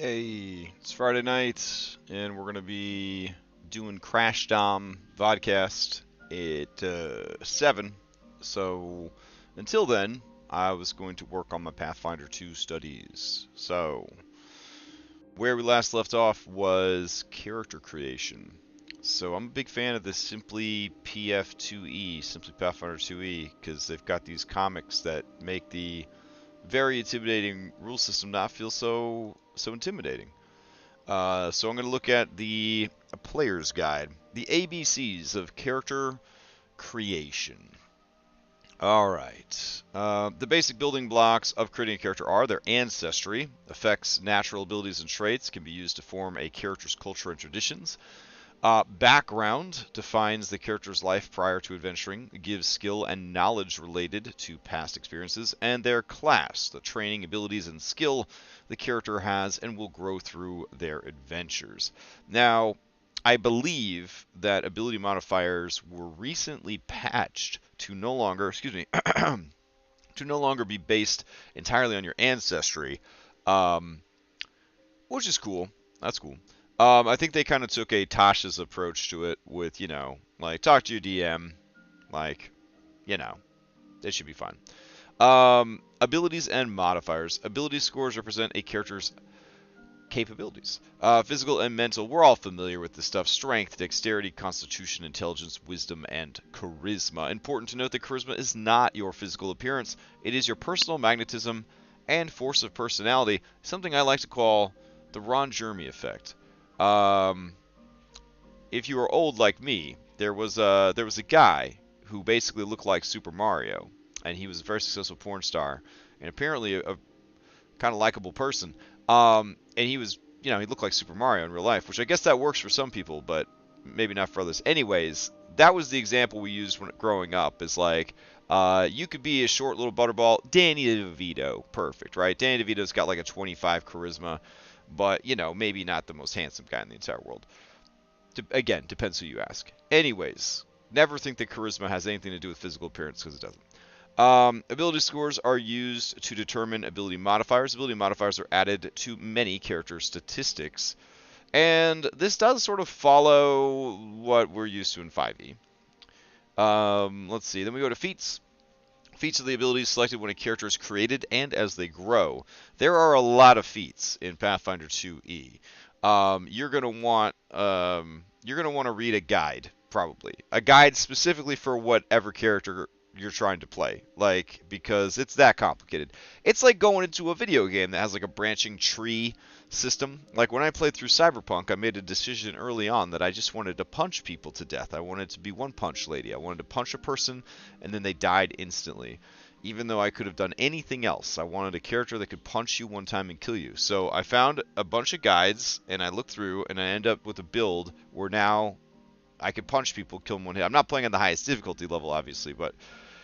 Hey, it's Friday night, and we're gonna be doing CRASHDOM vodcast at 7. So until then, I was going to work on my Pathfinder 2 studies. So where we last left off was character creation. So I'm a big fan of the Simply PF2E, Simply Pathfinder 2E, because they've got these comics that make the very intimidating rule system not feel so intimidating. So I'm going to look at the player's guide, the ABCs of character creation. All right. The basic building blocks of creating a character are their ancestry, effects, natural abilities, and traits can be used to form a character's culture and traditions. Background defines the character's life prior to adventuring, gives skill and knowledge related to past experiences, and their class, the training, abilities, and skill the character has and will grow through their adventures. Now, I believe that ability modifiers were recently patched to no longer, to no longer be based entirely on your ancestry, which is cool. That's cool. I think they kind of took a Tasha's approach to it with, like, talk to your DM, like, it should be fine. Abilities and modifiers. Ability scores represent a character's capabilities. Physical and mental, we're all familiar with this stuff. Strength, dexterity, constitution, intelligence, wisdom, and charisma. Important to note that charisma is not your physical appearance. It is your personal magnetism and force of personality, something I like to call the Ron Jeremy effect. If you are old like me, there was a guy who basically looked like Super Mario, and he was a very successful porn star, and apparently a kind of likable person. And he was, he looked like Super Mario in real life, which I guess that works for some people, but maybe not for others. Anyways, that was the example we used when growing up. Is like, you could be a short little butterball. Danny DeVito, perfect, right? Danny DeVito's got like a 25 charisma, but maybe not the most handsome guy in the entire world. Again, depends who you ask. Anyways, never think that charisma has anything to do with physical appearance, because it doesn't. Ability scores are used to determine ability modifiers. Ability modifiers are added to many character statistics. And this does sort of follow what we're used to in 5e. Let's see. Then we go to feats. Feats are the abilities selected when a character is created and as they grow. There are a lot of feats in Pathfinder 2e. You're gonna want to read a guide, probably a guide specifically for whatever character you're trying to play, like, because it's that complicated. It's like going into a video game that has like a branching tree system. Like when I played through Cyberpunk, I made a decision early on that I just wanted to punch people to death. I wanted to be one punch lady. I wanted to punch a person and then they died instantly. Even though I could have done anything else, I wanted a character that could punch you one time and kill you. So I found a bunch of guides and I looked through and I ended up with a build where now I can punch people, kill them one hit. I'm not playing on the highest difficulty level, obviously, but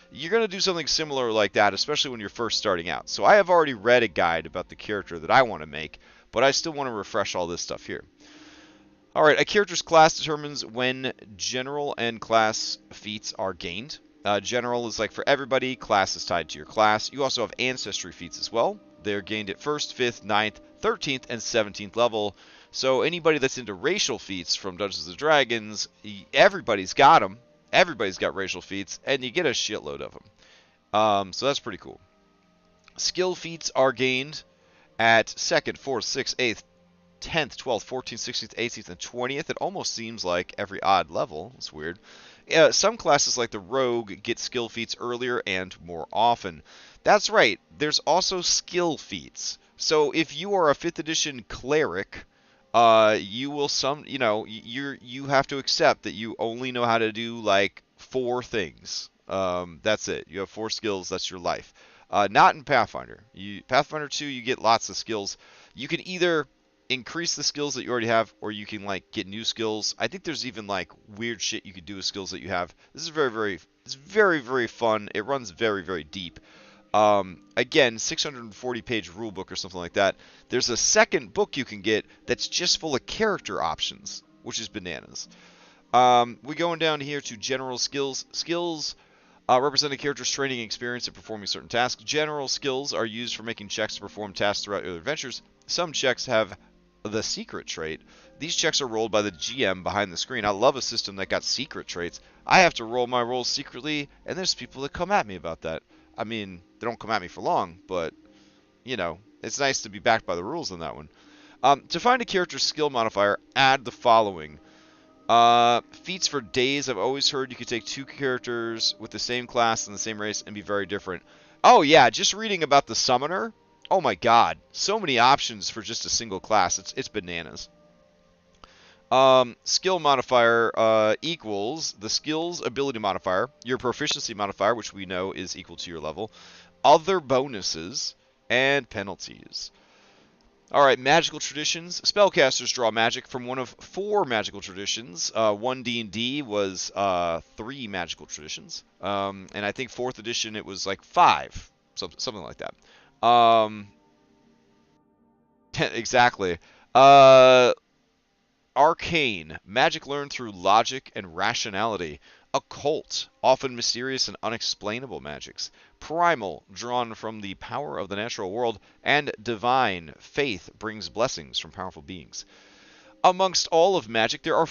you're going to do something similar like that, especially when you're first starting out. So I have already read a guide about the character that I want to make, but I still want to refresh all this stuff here. All right, a character's class determines when general and class feats are gained. General is like for everybody, class is tied to your class. You also have ancestry feats as well. They're gained at 1st, 5th, 9th, 13th, and 17th level. So anybody that's into racial feats from Dungeons & Dragons, everybody's got them. Everybody's got racial feats, and you get a shitload of them. So that's pretty cool. Skill feats are gained at 2nd, 4th, 6th, 8th, 10th, 12th, 14th, 16th, 18th, and 20th. It almost seems like every odd level. It's weird. Some classes, like the Rogue, get skill feats earlier and more often. That's right. There's also skill feats. So if you are a 5th edition cleric, you will you have to accept that you only know how to do like 4 things. That's it. You have 4 skills. That's your life. Not in Pathfinder. Pathfinder 2, you get lots of skills. You can either increase the skills that you already have, or you can like get new skills. I think there's even like weird shit you could do with skills that you have. This is it's very, very fun. It runs very, very deep. Again, 640-page rulebook or something like that. There's a second book you can get that's just full of character options, which is bananas. We going down here to general skills. Skills represent a character's training experience at performing certain tasks. General skills are used for making checks to perform tasks throughout your adventures. Some checks have the secret trait. These checks are rolled by the GM behind the screen. I love a system that got secret traits. I have to roll my rolls secretly, and there's people that come at me about that. I mean, they don't come at me for long, but, you know, it's nice to be backed by the rules on that one. To find a character's skill modifier, add the following. Feats for days. I've always heard you could take 2 characters with the same class and the same race and be very different. Oh yeah, just reading about the summoner. Oh my god, so many options for just a single class. It's bananas. Skill modifier equals the skill's ability modifier, your proficiency modifier, which we know is equal to your level, other bonuses, and penalties. Alright, magical traditions. Spellcasters draw magic from one of 4 magical traditions. 1 D&D was 3 magical traditions. And I think 4th edition it was like 5. Something like that. Exactly. Arcane. Magic learned through logic and rationality. Occult. Often mysterious and unexplainable magics. Primal. Drawn from the power of the natural world. And divine. Faith brings blessings from powerful beings. Amongst all of magic, there are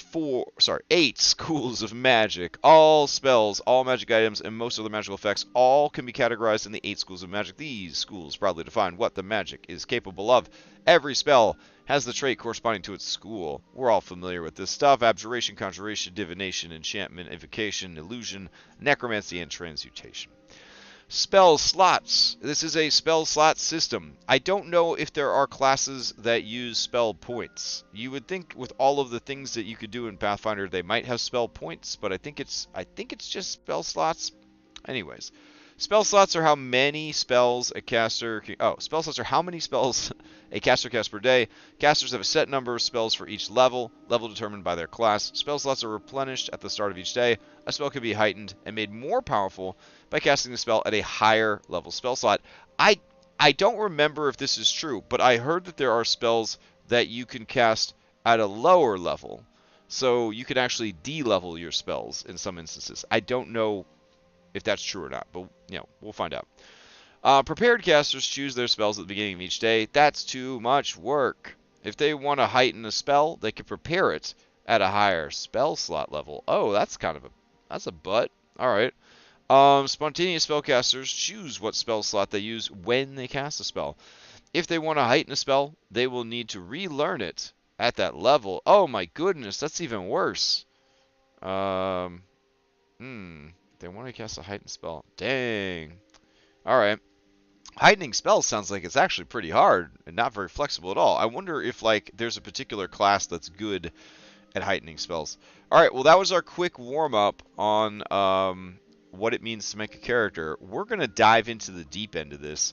8 schools of magic. All spells, all magic items, and most other magical effects all can be categorized in the 8 schools of magic. These schools broadly define what the magic is capable of. Every spell has the trait corresponding to its school. We're all familiar with this stuff. Abjuration, conjuration, divination, enchantment, evocation, illusion, necromancy, and transmutation. Spell slots. This is a spell slot system. I don't know if there are classes that use spell points. You would think with all of the things that you could do in Pathfinder, they might have spell points, but I think it's just spell slots. Anyways, spell slots are how many spells a caster can, spell slots are how many spells a caster casts per day. Casters have a set number of spells for each level determined by their class. Spell slots are replenished at the start of each day. A spell can be heightened and made more powerful by casting the spell at a higher level spell slot. I don't remember if this is true, but I heard that there are spells that you can cast at a lower level. So you can actually de-level your spells in some instances. I don't know if that's true or not, but we'll find out. Prepared casters choose their spells at the beginning of each day. That's too much work. If they want to heighten a spell, they can prepare it at a higher spell slot level. Oh, that's a butt. All right. Spontaneous spellcasters choose what spell slot they use when they cast a spell. If they want to heighten a spell, they will need to relearn it at that level. Oh my goodness, that's even worse. They want to cast a heightened spell. Dang. Alright. Heightening spells sounds like it's actually pretty hard and not very flexible at all. I wonder if there's a particular class that's good at heightening spells. Alright, well that was our quick warm-up on what it means to make a character. We're going to dive into the deep end of this.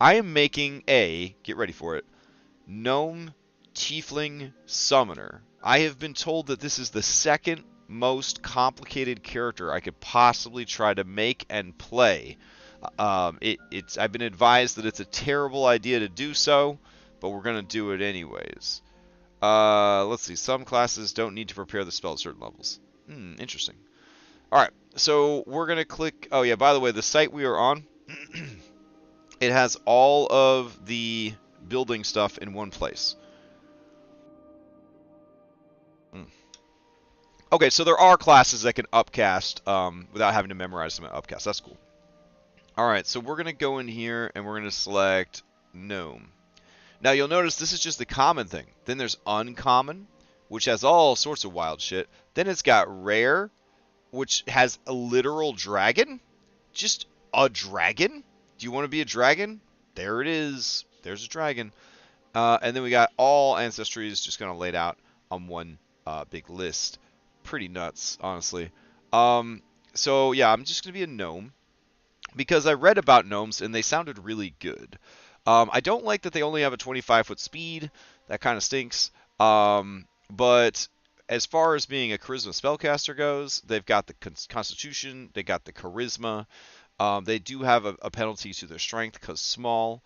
I am making get ready for it, Gnome Tiefling Summoner. I have been told that this is the second most complicated character I could possibly try to make and play. I've been advised that it's a terrible idea to do so, but we're going to do it anyways. Let's see. Some classes don't need to prepare the spell at certain levels. Interesting. Alright, so we're going to click... Oh yeah, by the way, the site we are on, it has all of the building stuff in one place. Okay, so there are classes that can upcast without having to memorize them at upcast. That's cool. Alright, so we're going to go in here and we're going to select Gnome. Now you'll notice this is just the common thing. Then there's Uncommon, which has all sorts of wild shit. Then it's got Rare, which has a literal dragon. Just a dragon? Do you want to be a dragon? There it is. There's a dragon. And then we got all ancestries just kind of laid out on one big list. Pretty nuts, honestly. So yeah, I'm just going to be a gnome. Because I read about gnomes and they sounded really good. I don't like that they only have a 25-foot speed. That kind of stinks. But as far as being a charisma spellcaster goes, they've got the constitution, they got the charisma. They do have a penalty to their strength because small.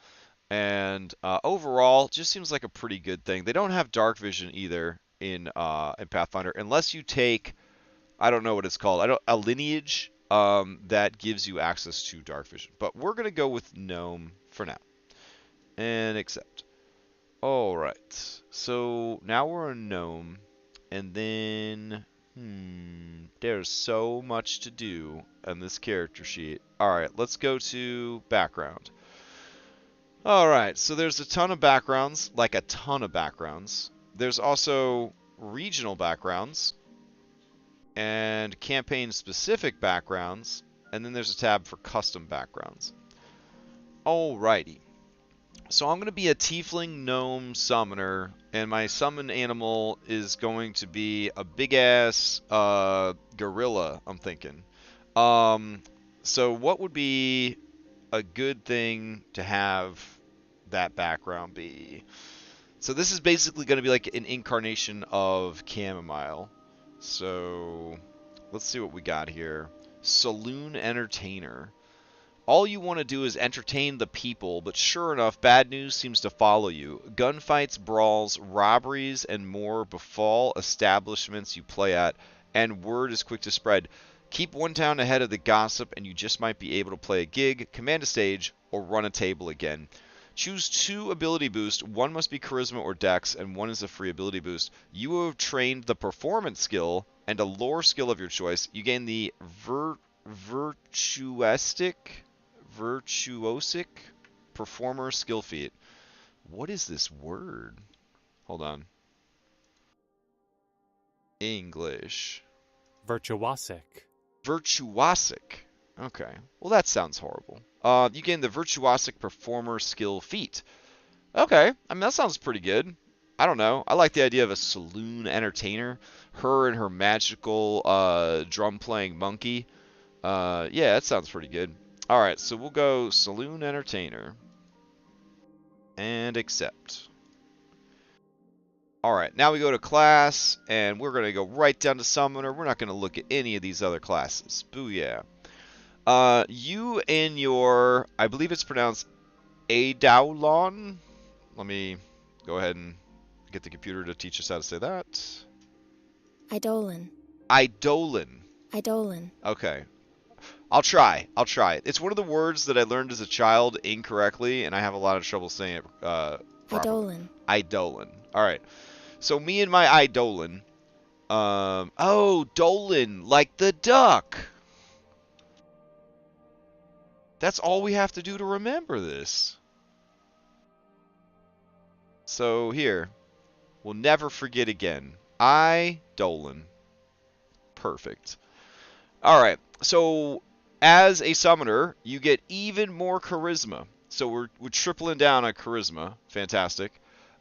And overall, just seems like a pretty good thing. They don't have dark vision either in Pathfinder, unless you take, I don't know what it's called, a lineage that gives you access to dark vision. But we're going to go with gnome for now. And accept. Alright. So now we're a gnome. And then... there's so much to do on this character sheet. Alright, let's go to background. Alright, so there's a ton of backgrounds, like a ton of backgrounds. There's also regional backgrounds and campaign-specific backgrounds, and then there's a tab for custom backgrounds. Alrighty. So I'm going to be a Tiefling Gnome Summoner, and my summon animal is going to be a big-ass gorilla, I'm thinking. So what would be a good thing to have that background be? So this is basically going to be like an incarnation of Chamomile. So let's see what we got here. Saloon Entertainer. All you want to do is entertain the people, but sure enough, bad news seems to follow you. Gunfights, brawls, robberies, and more befall establishments you play at, and word is quick to spread. Keep one town ahead of the gossip, and you just might be able to play a gig, command a stage, or run a table again. Choose 2 ability boosts. One must be Charisma or Dex, and one is a free ability boost. You have trained the Performance skill and a lore skill of your choice. You gain the Virtuosic Performer skill feat. What is this word? Hold on. English. Virtuosic. Virtuosic. Okay. Well, that sounds horrible. You gain the Virtuosic Performer skill feat. Okay. I mean, that sounds pretty good. I don't know. I like the idea of a saloon entertainer. Her and her magical drum-playing monkey. Yeah, that sounds pretty good. Alright, so we'll go Saloon Entertainer. And accept. Alright, now we go to class, and we're going to go right down to Summoner. We're not going to look at any of these other classes. Booyah. You and your, I believe it's pronounced Eidolon. Let me go ahead and get the computer to teach us how to say that. Eidolon. Eidolon. Eidolon. Okay. I'll try. It's one of the words that I learned as a child incorrectly, and I have a lot of trouble saying it properly. Eidolon. Eidolon. All right. So me and my Eidolon. Oh, Dolan, like the duck. That's all we have to do to remember this. So here, we'll never forget again. Eidolon. Perfect. All right. So as a summoner, you get even more charisma. So we're tripling down on charisma. Fantastic.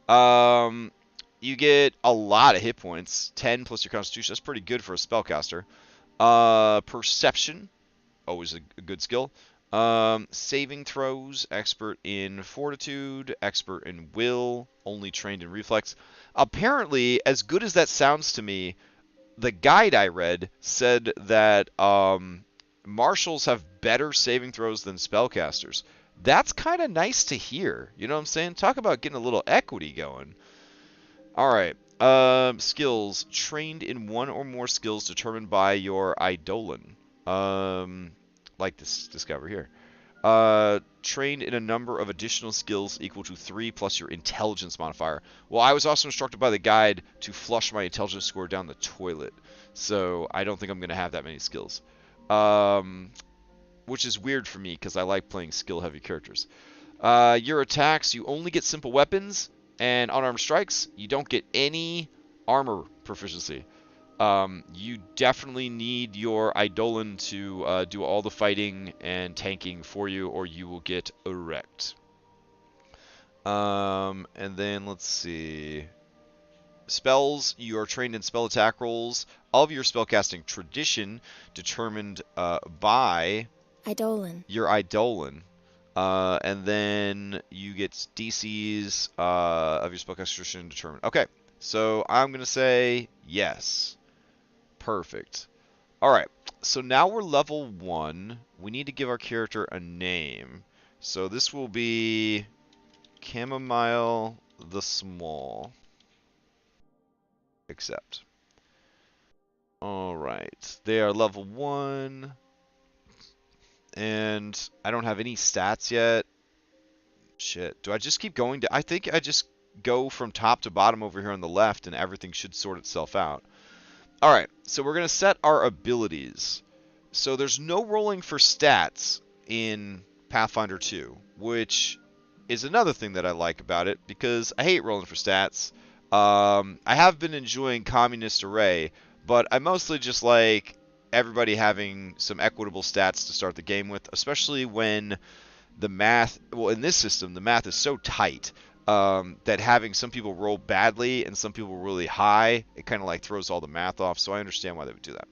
You get a lot of hit points. 10 plus your constitution. That's pretty good for a spellcaster. Perception. Always a good skill. Saving throws. Expert in fortitude. Expert in will. Only trained in reflex. Apparently, as good as that sounds to me, the guide I read said that marshals have better saving throws than spellcasters. That's kind of nice to hear. You know what I'm saying? Talk about getting a little equity going. Alright. Skills. Trained in one or more skills determined by your Eidolon. Like this discover here. Trained in a number of additional skills equal to 3 plus your intelligence modifier. Well, I was also instructed by the guide to flush my intelligence score down the toilet. So I don't think I'm going to have that many skills. Which is weird for me because I like playing skill-heavy characters. Your attacks, you only get simple weapons, and unarmed strikes, you don't get any armor proficiency. You definitely need your Eidolon to do all the fighting and tanking for you, or you will get wrecked. And then let's see. Spells, you are trained in spell attack rolls of your spellcasting tradition determined by Eidolon. your Eidolon. And then you get DCs of your spellcasting tradition determined. Okay, so I'm going to say yes. Perfect. Alright, so now we're level 1. We need to give our character a name. So this will be Chamomile the Small. Accept. Alright, they are level 1. And I don't have any stats yet. Shit, do I just keep going to... I think I just go from top to bottom over here on the left, and everything should sort itself out. All right, so we're going to set our abilities. So there's no rolling for stats in Pathfinder 2, which is another thing that I like about it, because I hate rolling for stats. I have been enjoying Communist Array, but I mostly just like everybody having some equitable stats to start the game with, especially when the math, well, in this system, the math is so tight that having some people roll badly and some people really high, it kind of like throws all the math off, so I understand why they would do that.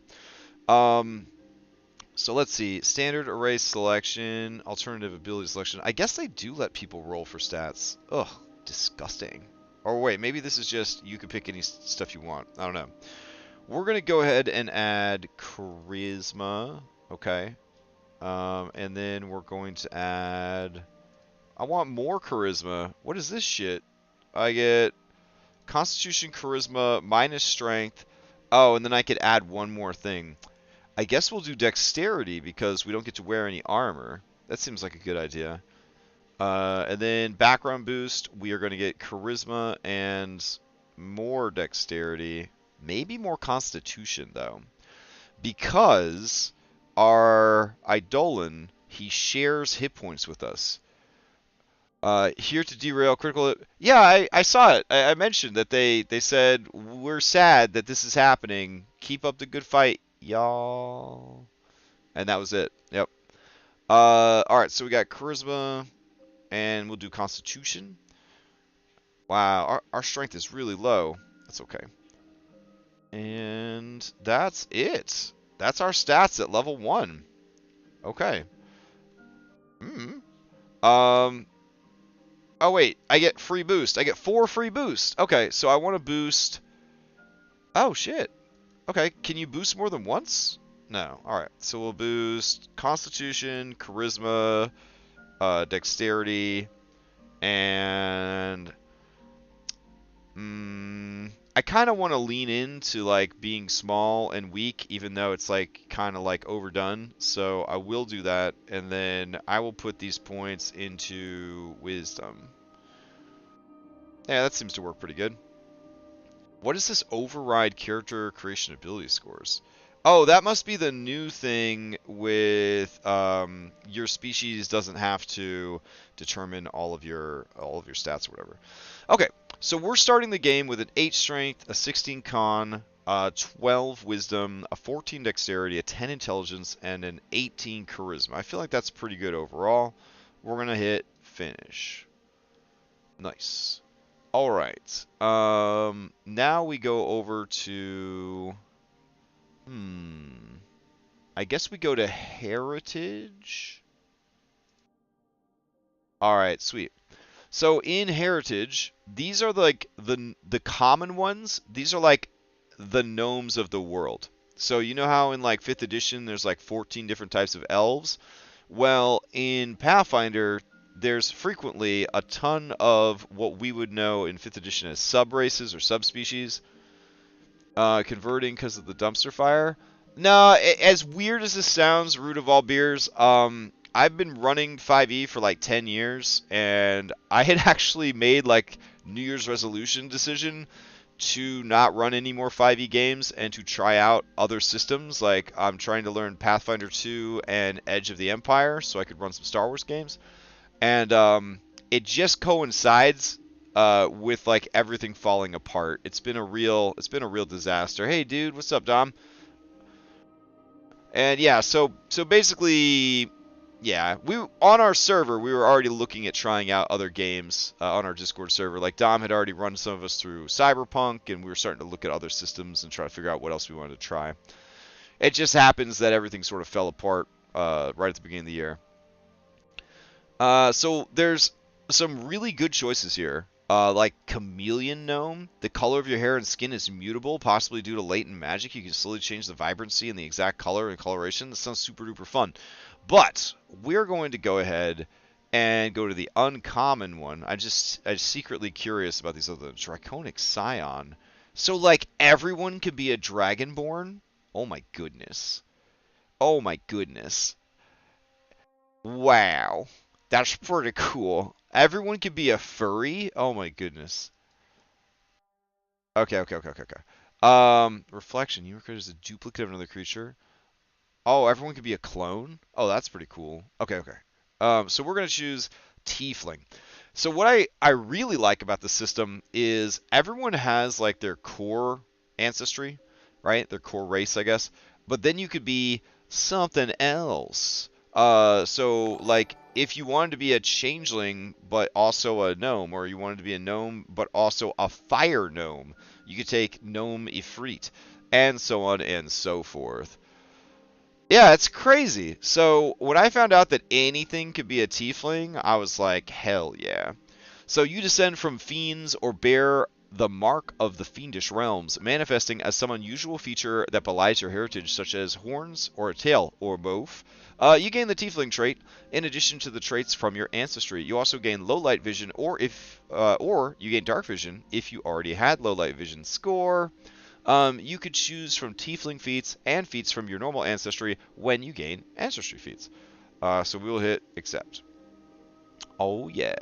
So let's see, standard array selection, alternative ability selection. I guess they do let people roll for stats. Ugh, disgusting. Or wait, maybe this is just you can pick any stuff you want. I don't know. We're going to go ahead and add charisma. Okay. And then we're going to add... I want more charisma. What is this shit? I get constitution, charisma, minus strength. Oh, and then I could add one more thing. I guess we'll do dexterity because we don't get to wear any armor. That seems like a good idea. And then background boost, we are going to get charisma and more dexterity. Maybe more constitution, though. Because our Eidolon, he shares hit points with us. Here to derail critical... Yeah, I saw it. I mentioned that they said, we're sad that this is happening. Keep up the good fight, y'all. And that was it. Yep. Alright, so we got charisma, and we'll do constitution. Wow, our strength is really low. That's okay. And that's it. That's our stats at level 1. Okay. Oh, wait. I get free boost. I get 4 free boost. Okay, so I want to boost... Oh, shit. Okay, can you boost more than once? No. Alright, so we'll boost Constitution, Charisma, Dexterity, and... I kind of want to lean into like being small and weak, even though it's like kind of like overdone. So I will do that, and then I will put these points into wisdom. Yeah, that seems to work pretty good. What is this override character creation ability scores? Oh, that must be the new thing with your species doesn't have to determine all of your stats or whatever. Okay, so we're starting the game with an 8 strength, a 16 con, 12 wisdom, a 14 dexterity, a 10 intelligence, and an 18 charisma. I feel like that's pretty good overall. We're gonna hit finish. Nice. All right. Now we go over to. I guess we go to Heritage. All right, sweet. So in Heritage, these are like the common ones. These are like the gnomes of the world. So you know how in like 5th edition there's like 14 different types of elves? Well, in Pathfinder there's frequently a ton of what we would know in 5th edition as sub-races or subspecies. Converting because of the dumpster fire. No, as weird as this sounds, root of all beers, I've been running 5e for like 10 years, and I had actually made like New Year's resolution decision to not run any more 5e games and to try out other systems. Like I'm trying to learn Pathfinder 2 and Edge of the Empire so I could run some Star Wars games. And it just coincides with like everything falling apart. It's been a real disaster. Hey dude, what's up, Dom? And yeah, so basically, yeah, we on our server we were already looking at trying out other games on our Discord server. Like Dom had already run some of us through Cyberpunk, and we were starting to look at other systems and try to figure out what else we wanted to try. It just happens that everything sort of fell apart right at the beginning of the year. So there's some really good choices here. Like Chameleon Gnome. The color of your hair and skin is mutable, possibly due to latent magic. You can slowly change the vibrancy and the exact color and coloration. This sounds super duper fun. But we're going to go ahead and go to the uncommon one. I'm secretly curious about these other Draconic Scion. So like everyone can be a Dragonborn? Oh my goodness. Oh my goodness. Wow. That's pretty cool. Everyone can be a furry? Oh my goodness. Okay. Reflection. You were created as a duplicate of another creature. Oh, everyone can be a clone? Oh, that's pretty cool. Okay. So we're going to choose Tiefling. So what I really like about the system is everyone has like their core ancestry, right? Their core race, I guess. But then you could be something else. So like if you wanted to be a changeling but also a gnome, or you wanted to be a gnome but also a fire gnome, you could take gnome ifrit, and so on and so forth. Yeah, it's crazy. So when I found out that anything could be a tiefling, I was like, hell yeah. So you descend from fiends or bear the mark of the fiendish realms, manifesting as some unusual feature that belies your heritage, such as horns or a tail or both. You gain the tiefling trait in addition to the traits from your ancestry. You also gain low light vision, or you gain dark vision if you already had low light vision. Score. You could choose from Tiefling feats and feats from your normal ancestry when you gain ancestry feats. So we will hit accept. Oh yeah.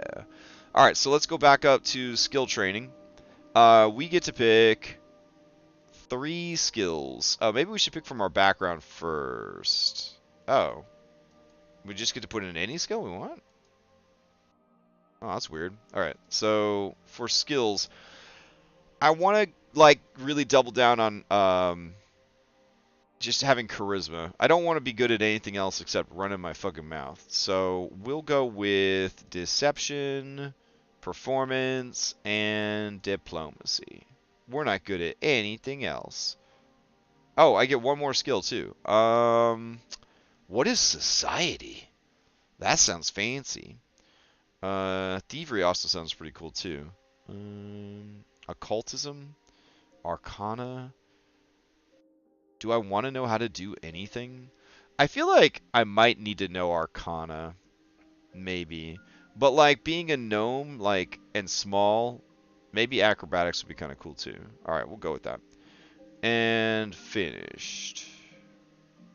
All right, so let's go back up to skill training. We get to pick 3 skills. Maybe we should pick from our background first. Oh, we just get to put in any skill we want? Oh, that's weird. All right, so for skills, I want to like really double down on just having charisma. I don't want to be good at anything else except running my fucking mouth. So we'll go with deception, performance, and diplomacy. We're not good at anything else. Oh, I get one more skill too. What is society? That sounds fancy. Thievery also sounds pretty cool too. Occultism, arcana. Do I want to know how to do anything? I feel like I might need to know Arcana, maybe. But like being a gnome, like and small, maybe acrobatics would be kind of cool too. All right, we'll go with that. And finished.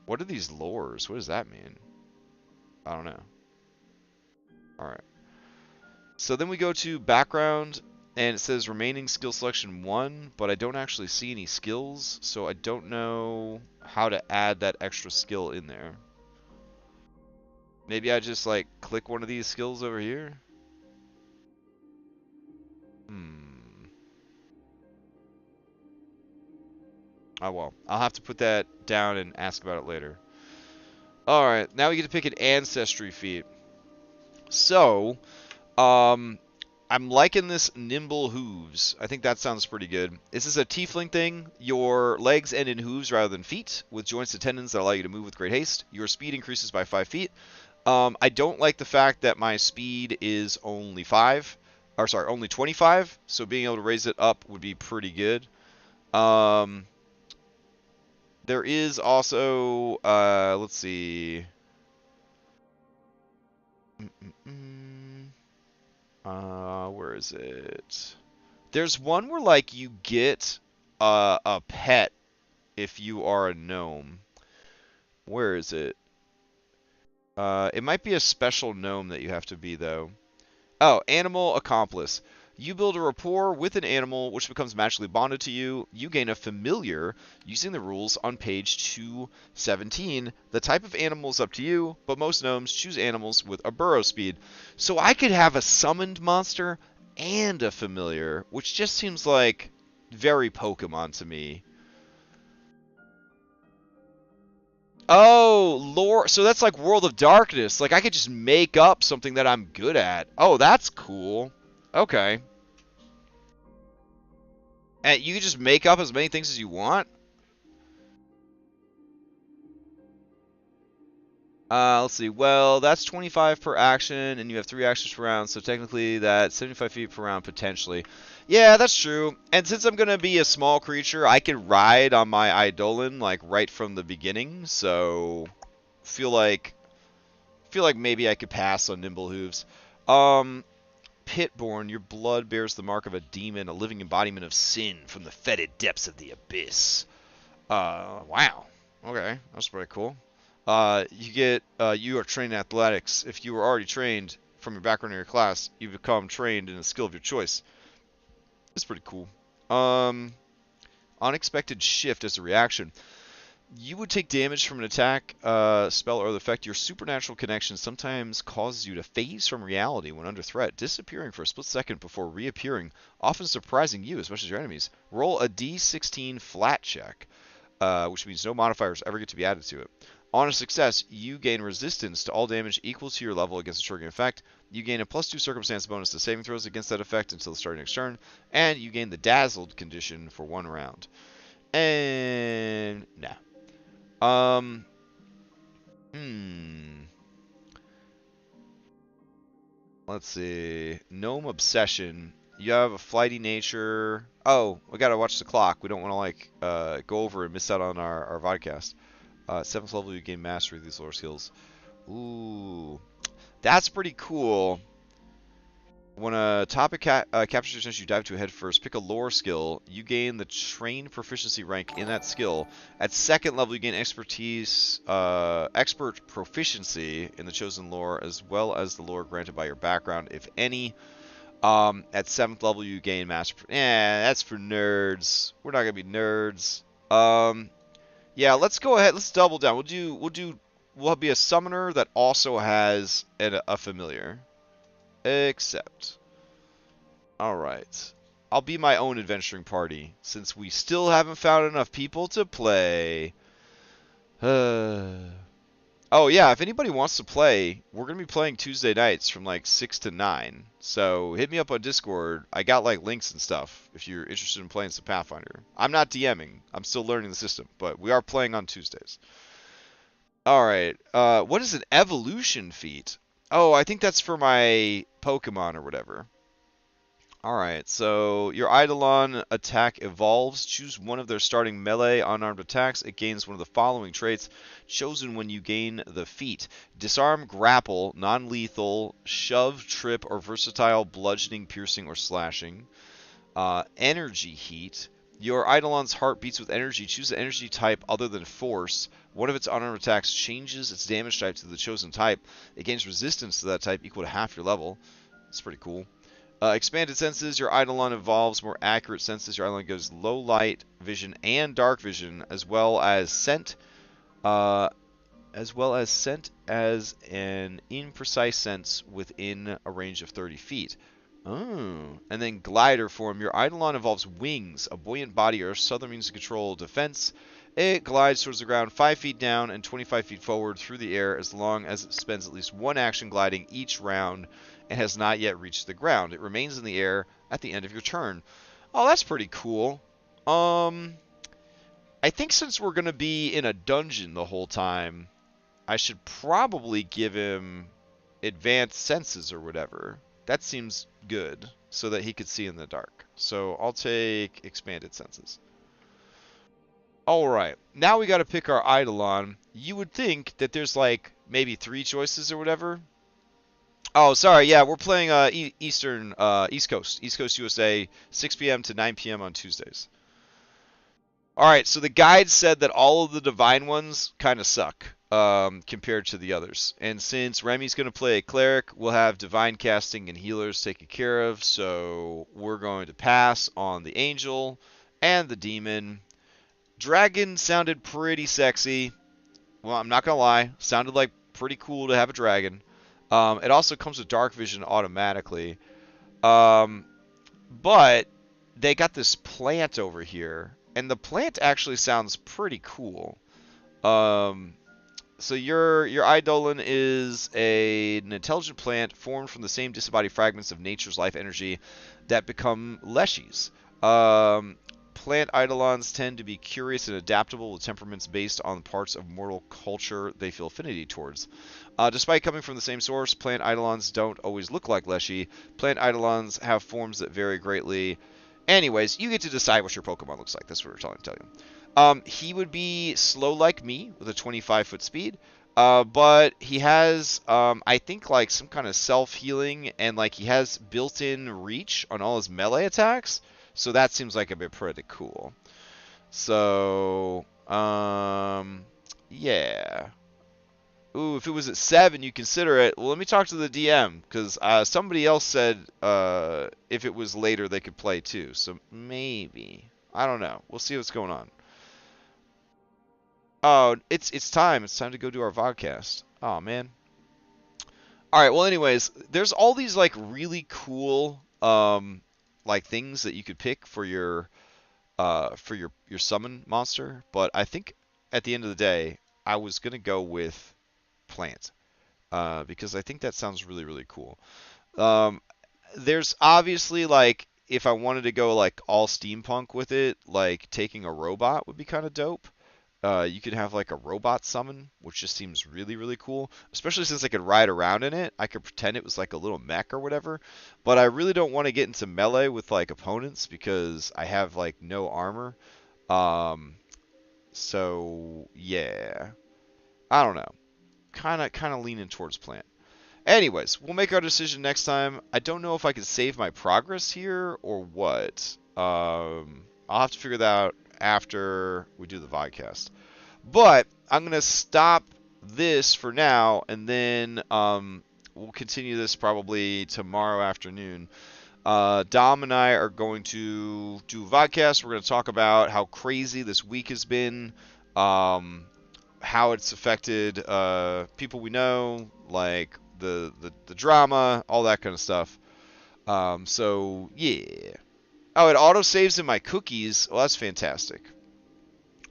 What are these lores? What does that mean? I don't know. All right. So then we go to background, and it says remaining skill selection 1, but I don't actually see any skills, so I don't know how to add that extra skill in there. Maybe I just like click one of these skills over here? Oh well, I'll have to put that down and ask about it later. Alright, now we get to pick an ancestry feat. So, I'm liking this nimble hooves. I think that sounds pretty good. This is a tiefling thing. Your legs end in hooves rather than feet, with joints and tendons that allow you to move with great haste. Your speed increases by 5 feet. I don't like the fact that my speed is only 25, so being able to raise it up would be pretty good. There is also, let's see. Where is it? There's one where like you get a pet if you are a gnome. Where is it? It might be a special gnome that you have to be though. Oh, animal accomplice. You build a rapport with an animal which becomes magically bonded to you. You gain a familiar using the rules on page 217. The type of animal is up to you, but most gnomes choose animals with a burrow speed. So I could have a summoned monster and a familiar, which just seems like very Pokemon to me. Oh, lore. So that's like World of Darkness. Like I could just make up something that I'm good at. Oh, that's cool. Okay. And you can just make up as many things as you want? Let's see. Well, that's 25 per action, and you have 3 actions per round, so technically that's 75 feet per round, potentially. Yeah, that's true. And since I'm going to be a small creature, I can ride on my Eidolon, like, right from the beginning, so feel like maybe I could pass on Nimble Hooves. Pitborn, your blood bears the mark of a demon, a living embodiment of sin from the fetid depths of the abyss. Wow. Okay, that's pretty cool. You are trained in athletics. If you were already trained, from your background in your class, you become trained in a skill of your choice. It's pretty cool. Unexpected shift as a reaction. You would take damage from an attack, spell, or other effect. Your supernatural connection sometimes causes you to phase from reality when under threat, disappearing for a split second before reappearing, often surprising you as much as your enemies. Roll a d16 flat check, which means no modifiers ever get to be added to it. On a success, you gain resistance to all damage equal to your level against a triggering effect. You gain a +2 circumstance bonus to saving throws against that effect until the start of next turn, and you gain the Dazzled condition for 1 round. And nah. Let's see. Gnome Obsession. You have a flighty nature. Oh, we gotta watch the clock. We don't want to like go over and miss out on our vodcast. 7th level, you gain mastery of these lower skills. Ooh, that's pretty cool. When a topic captures your attention, you dive to a head first. Pick a lore skill. You gain the trained proficiency rank in that skill. At 2nd level, you gain expertise, expert proficiency in the chosen lore, as well as the lore granted by your background, if any. At 7th level, you gain master. That's for nerds. We're not gonna be nerds. Yeah, let's go ahead. Let's double down. We'll be a summoner that also has a familiar. Except. Alright. I'll be my own adventuring party, since we still haven't found enough people to play. Oh yeah, if anybody wants to play, we're going to be playing Tuesday nights from like 6 to 9. So hit me up on Discord. I got like links and stuff if you're interested in playing some Pathfinder. I'm not DMing. I'm still learning the system, but we are playing on Tuesdays. Alright, what is an evolution feat? Oh, I think that's for my Pokemon or whatever. Alright, so your Eidolon attack evolves. Choose one of their starting melee unarmed attacks. It gains one of the following traits, chosen when you gain the feat. Disarm, grapple, non-lethal, shove, trip, or versatile bludgeoning, piercing, or slashing. Energy heat. Your Eidolon's heart beats with energy. Choose an energy type other than force. One of its unarmed attacks changes its damage type to the chosen type. It gains resistance to that type equal to half your level. That's pretty cool. Expanded senses. Your Eidolon evolves more accurate senses. Your Eidolon goes low light vision and dark vision, as well as scent as an imprecise sense within a range of 30 feet. Oh, and then glider form. Your Eidolon evolves wings, a buoyant body, or other means to control defense. It glides towards the ground 5 feet down and 25 feet forward through the air as long as it spends at least one action gliding each round and has not yet reached the ground. It remains in the air at the end of your turn. Oh, that's pretty cool. I think since we're going to be in a dungeon the whole time, I should probably give him advanced senses or whatever. That seems good, so that he could see in the dark. So I'll take expanded senses. Alright, now we gotta pick our Eidolon. You would think that there's like maybe 3 choices or whatever. Oh, sorry, yeah, we're playing East Coast USA, 6 p.m. to 9 p.m. on Tuesdays. Alright, so the guide said that all of the divine ones kind of suck compared to the others. And since Remy's going to play a cleric, we'll have divine casting and healers taken care of. So we're going to pass on the angel and the demon. Dragon sounded pretty sexy. Well, I'm not going to lie. Sounded like pretty cool to have a dragon. It also comes with dark vision automatically. But they got this plant over here. And the plant actually sounds pretty cool. So your Eidolon is an intelligent plant formed from the same disembodied fragments of nature's life energy that become leshies. Plant Eidolons tend to be curious and adaptable with temperaments based on parts of mortal culture they feel affinity towards. Despite coming from the same source, plant Eidolons don't always look like Leshy. Plant Eidolons have forms that vary greatly. Anyways, you get to decide what your Pokemon looks like. That's what we're trying to tell you. He would be slow like me with a 25-foot speed. But he has, I think, like some kind of self-healing, and like he has built-in reach on all his melee attacks. So that seems like a bit pretty cool. So, yeah. Ooh, ooh, if it was at 7, you consider it. Well, let me talk to the DM, because somebody else said if it was later, they could play too. So maybe. I don't know. We'll see what's going on. Oh, it's time. It's time to go do our vodcast. Oh, man. All right, well, anyways, there's all these, like, really cool, like, things that you could pick for your summon monster, but I think at the end of the day, I was gonna go with plant, because I think that sounds really, really cool. Um, there's obviously, like, if I wanted to go like all steampunk with it, like taking a robot would be kind of dope. You could have like a robot summon, which just seems really, really cool. Especially since I could ride around in it. I could pretend it was like a little mech or whatever. But I really don't want to get into melee with like opponents because I have like no armor. Um, so yeah, I don't know. Kind of leaning towards plant. Anyways, we'll make our decision next time. I don't know if I can save my progress here or what. I'll have to figure that out after we do the vodcast. But I'm going to stop this for now, and then we'll continue this probably tomorrow afternoon. Dom and I are going to do a vodcast. We're going to talk about how crazy this week has been, how it's affected people we know, like the drama, all that kind of stuff. So, yeah. Oh, it auto-saves in my cookies. Well, that's fantastic.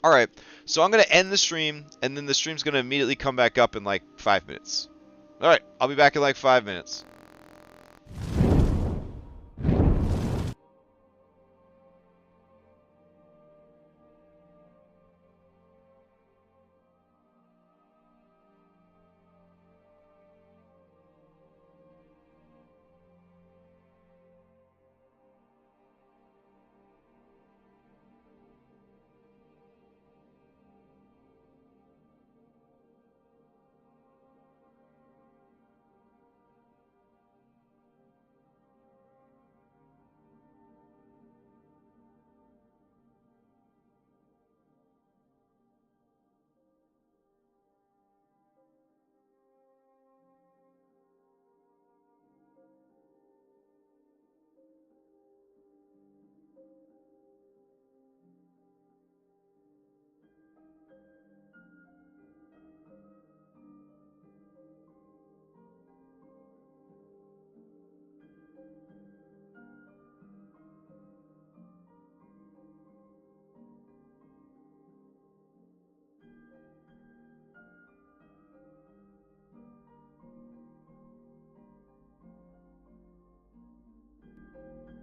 All right, so I'm going to end the stream, and then the stream's going to immediately come back up in like 5 minutes. All right, I'll be back in like 5 minutes.